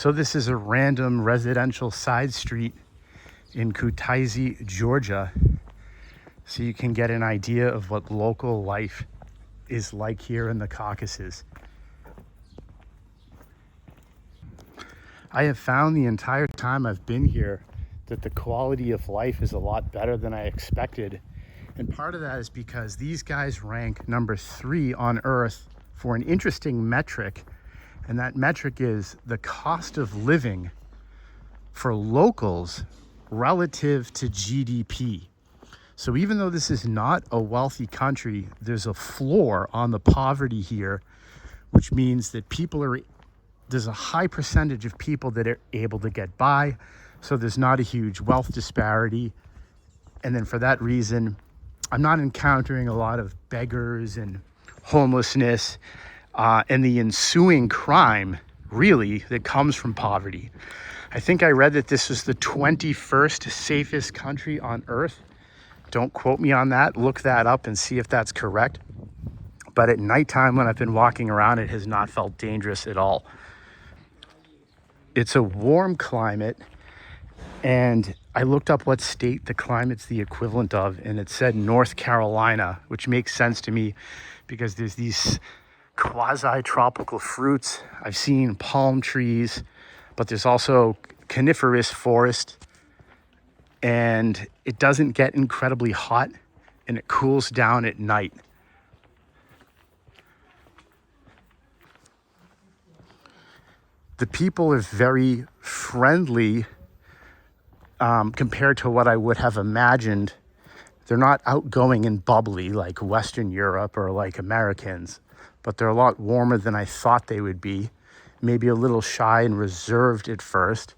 So this is a random residential side street in Kutaisi, Georgia. So you can get an idea of what local life is like here in the Caucasus. I have found the entire time I've been here that the quality of life is a lot better than I expected. And part of that is because these guys rank number 3 on Earth for an interesting metric. And that metric is the cost of living for locals relative to GDP. So even though this is not a wealthy country, there's a floor on the poverty here, which means that there's a high percentage of people that are able to get by. So there's not a huge wealth disparity. And then for that reason, I'm not encountering a lot of beggars and homelessness and the ensuing crime, really, that comes from poverty. I think I read that this was the 21st safest country on Earth. Don't quote me on that. Look that up and see if that's correct. But at nighttime, when I've been walking around, it has not felt dangerous at all. It's a warm climate, and I looked up what state the climate's the equivalent of, and it said North Carolina, which makes sense to me because there's these quasi-tropical fruits. I've seen palm trees, but there's also coniferous forest, and it doesn't get incredibly hot, and it cools down at night. The people are very friendly compared to what I would have imagined. They're not outgoing and bubbly like Western Europe or like Americans, but they're a lot warmer than I thought they would be. Maybe a little shy and reserved at first.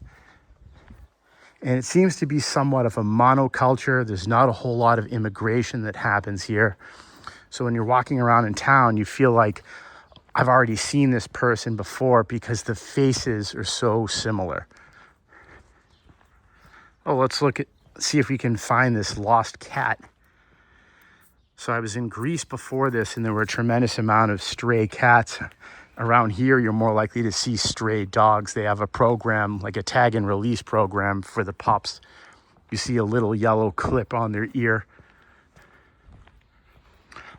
And it seems to be somewhat of a monoculture. There's not a whole lot of immigration that happens here. So when you're walking around in town, you feel like I've already seen this person before because the faces are so similar. Oh, let's see if we can find this lost cat. So I was in Greece before this, and there were a tremendous amount of stray cats. Around here, you're more likely to see stray dogs. They have a program, like a tag and release program for the pups. You see a little yellow clip on their ear.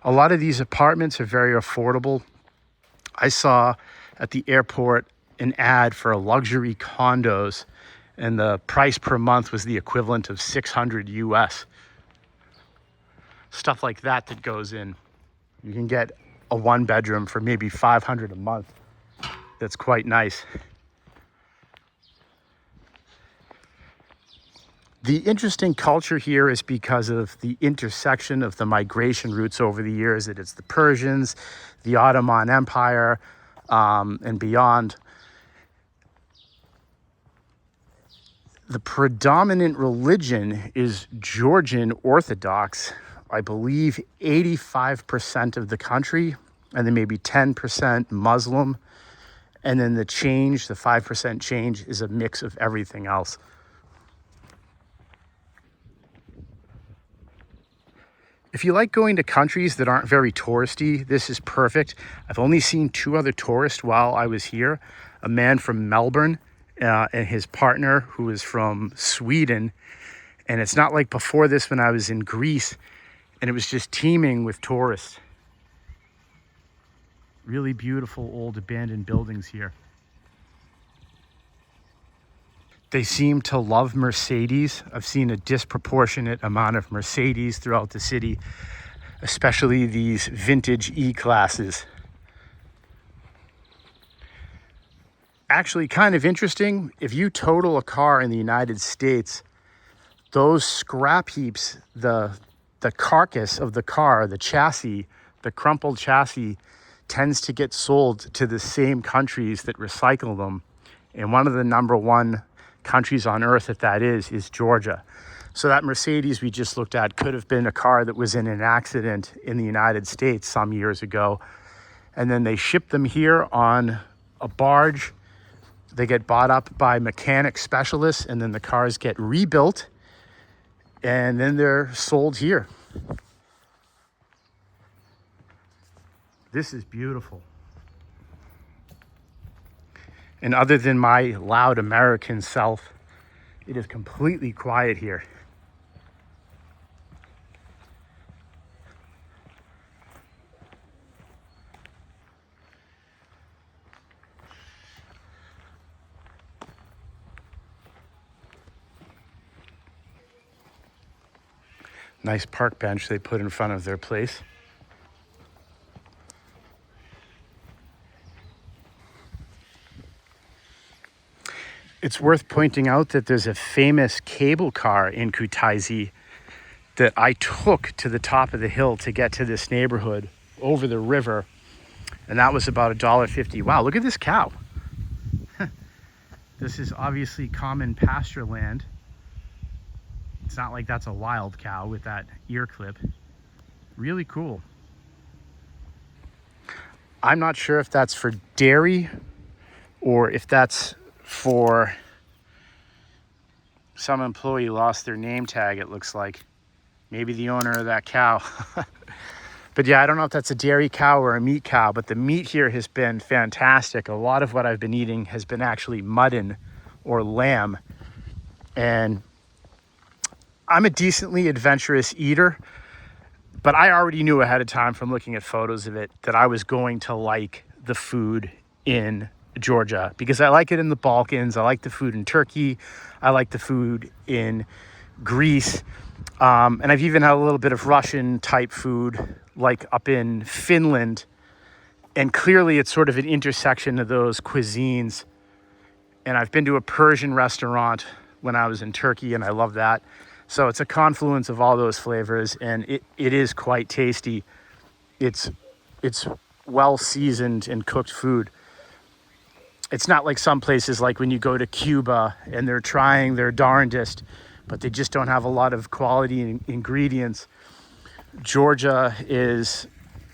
A lot of these apartments are very affordable. I saw at the airport an ad for luxury condos, and the price per month was the equivalent of $600 US. Stuff like that goes in. You can get a 1-bedroom for maybe $500 a month. That's quite nice. The interesting culture here is because of the intersection of the migration routes over the years. That it's the Persians, the Ottoman Empire, and beyond. The predominant religion is Georgian Orthodox. I believe 85% of the country, and then maybe 10% Muslim. And then the 5% change, is a mix of everything else. If you like going to countries that aren't very touristy, this is perfect. I've only seen 2 other tourists while I was here. A man from Melbourne and his partner who is from Sweden. And it's not like before this when I was in Greece and it was just teeming with tourists. Really beautiful old abandoned buildings here. They seem to love Mercedes. I've seen a disproportionate amount of Mercedes throughout the city, especially these vintage E-classes. Actually, kind of interesting, if you total a car in the United States, those scrap heaps, the carcass of the car, the chassis, the crumpled chassis, tends to get sold to the same countries that recycle them. And one of the number 1 countries on Earth that is Georgia. So that Mercedes we just looked at could have been a car that was in an accident in the United States some years ago. And then they ship them here on a barge. They get bought up by mechanic specialists, and then the cars get rebuilt, and then they're sold here. This is beautiful. And other than my loud American self, it is completely quiet here. Nice park bench they put in front of their place. It's worth pointing out that there's a famous cable car in Kutaisi that I took to the top of the hill to get to this neighborhood over the river. And that was about $1.50. Wow, look at this cow. This is obviously common pasture land. It's not like that's a wild cow with that ear clip. Really cool. I'm not sure if that's for dairy or if that's for some employee lost their name tag, it looks like. Maybe the owner of that cow. But yeah, I don't know if that's a dairy cow or a meat cow, but the meat here has been fantastic. A lot of what I've been eating has been actually mutton or lamb. And I'm a decently adventurous eater, but I already knew ahead of time from looking at photos of it that I was going to like the food in Georgia because I like it in the Balkans. I like the food in Turkey. I like the food in Greece. And I've even had a little bit of Russian type food like up in Finland. And clearly it's sort of an intersection of those cuisines. And I've been to a Persian restaurant when I was in Turkey and I love that. So it's a confluence of all those flavors and it is quite tasty. It's well seasoned and cooked food. It's not like some places like when you go to Cuba and they're trying their darndest, but they just don't have a lot of quality ingredients. Georgia is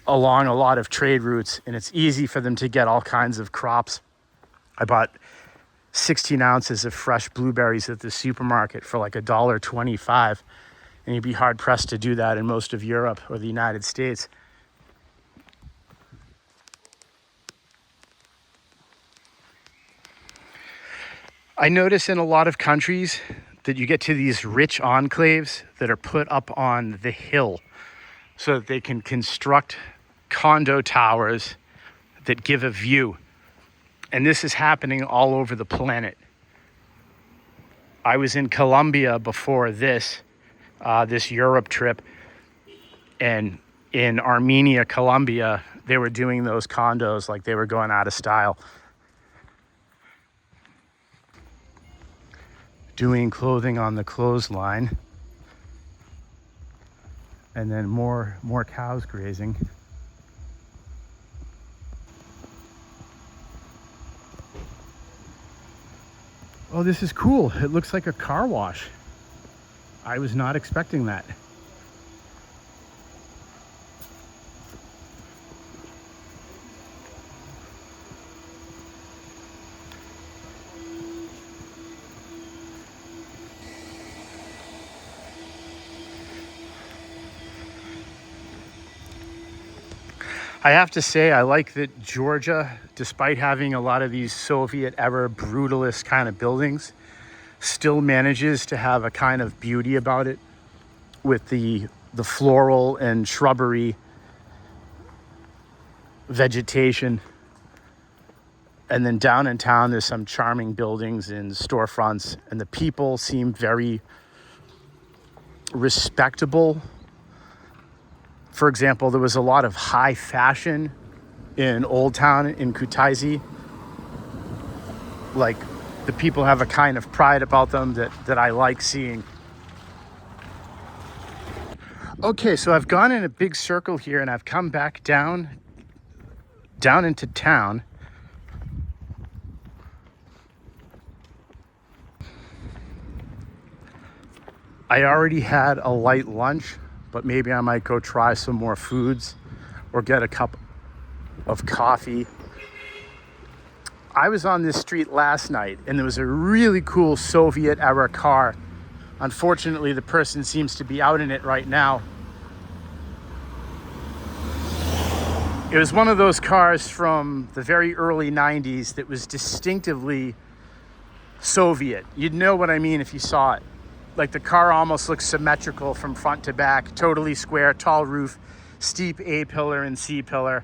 along a lot of trade routes and it's easy for them to get all kinds of crops. I bought 16 ounces of fresh blueberries at the supermarket for like $1.25. And you'd be hard pressed to do that in most of Europe or the United States. I notice in a lot of countries that you get to these rich enclaves that are put up on the hill so that they can construct condo towers that give a view. And this is happening all over the planet. I was in Colombia before this Europe trip. And in Armenia, Colombia, they were doing those condos like they were going out of style. Doing clothing on the clothesline. And then more cows grazing. Oh, this is cool. It looks like a car wash. I was not expecting that. I have to say, I like that Georgia, despite having a lot of these Soviet-era brutalist kind of buildings, still manages to have a kind of beauty about it with the floral and shrubbery vegetation. And then down in town, there's some charming buildings and storefronts, and the people seem very respectable. For example, there was a lot of high fashion in Old Town in Kutaisi. Like, the people have a kind of pride about them that I like seeing. Okay, so I've gone in a big circle here and I've come back down into town. I already had a light lunch, but maybe I might go try some more foods or get a cup of coffee. I was on this street last night and there was a really cool Soviet era car. Unfortunately, the person seems to be out in it right now. It was one of those cars from the very early 90s that was distinctively Soviet. You'd know what I mean if you saw it. Like the car almost looks symmetrical from front to back, totally square, tall roof, steep A pillar and C pillar.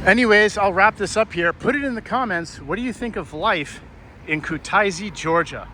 Anyways, I'll wrap this up here. Put it in the comments. What do you think of life in Kutaisi, Georgia?